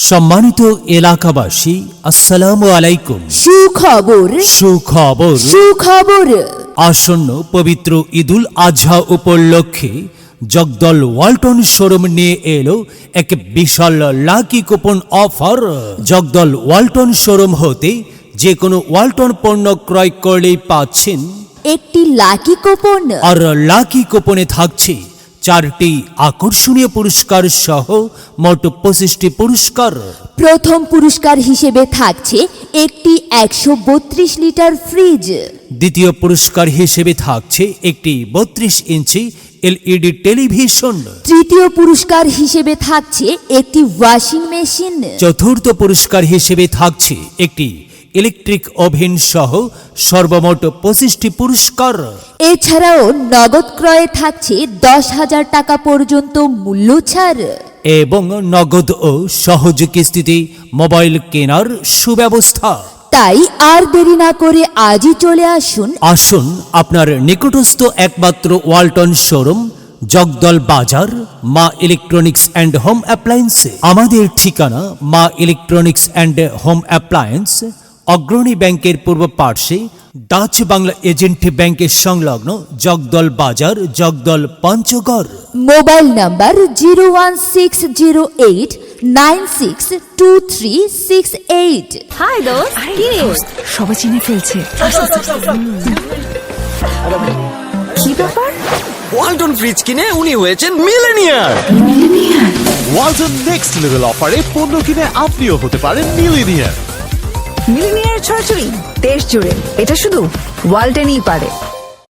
সম্মানিত এলাকাবাসী, আসসালামু আলাইকুম। সুখবর সুখবর। সুখবর। আসন্ন পবিত্র ঈদুল আজহা উপলক্ষে জগদল ওয়ালটন শোরুম নিয়ে এলো এক বিশাল lucky coupon offer. Jagaddal Walton showroom হতে যে কোনো ওয়ালটন পণ্য ক্রয় করলেই পাচ্ছেন একটি লাকি কুপন। আর লাকি কুপনে থাকছে 4টি আকর্ষণীয় পুরস্কার সহ মোট 25টি পুরস্কার। প্রথম পুরস্কার হিসেবে থাকছে একটি 132 লিটার ফ্রিজ। দ্বিতীয় পুরস্কার হিসেবে থাকছে একটি 32 ইঞ্চি এলইডি টেলিভিশন। তৃতীয় পুরস্কার হিসেবে থাকছে একটি ওয়াশিং মেশিন। চতুর্থ পুরস্কার হিসেবে থাকছে একটি ইলেকট্রিক ওভেন সহ সর্বমোট 25টি পুরস্কার। এছাড়াও নগদ ক্রয়ে থাকছে 10,000 টাকা পর্যন্ত মূল্য ছাড় এবং নগদ ও সহজ কিস্তিতে মোবাইল কেনার সুব্যবস্থা। তাই আর দেরি না করে আজই চলে আসুন আসুন আপনার নিকটস্থ একমাত্র ওয়ালটন শোরুম জগদল বাজার মা ইলেকট্রনিক্স অ্যান্ড হোম অ্যাপ্লায়েন্সে। আমাদের ঠিকানা মা ইলেকট্রনিক্স অ্যান্ড হোম অ্যাপ্লায়েন্স, অগ্রণী ব্যাংকের পূর্ব পার্শ্বে, ডাচ বাংলা এজেন্ট ব্যাংকের সংলগ্ন, Jagdal Bazar, Jagdal Panchagarh. Mobile number 01608962368। Hi দোস্ত, কি রে? সবাই চিনে ফেলছে। কি ব্যাপার? ওয়ালটন ফ্রিজ কিনে উনি হয়েছেন মিলেনিয়ার। ওয়ালটন নেক্সট লেভেল অফারে পণ্য কিনে আপনিও হতে পারেন মিলেনিয়ার। মিলিনিয়ার ছড়াছড়ি দেশ জুড়ে, এটা শুধু ওয়ালটেনই পারে।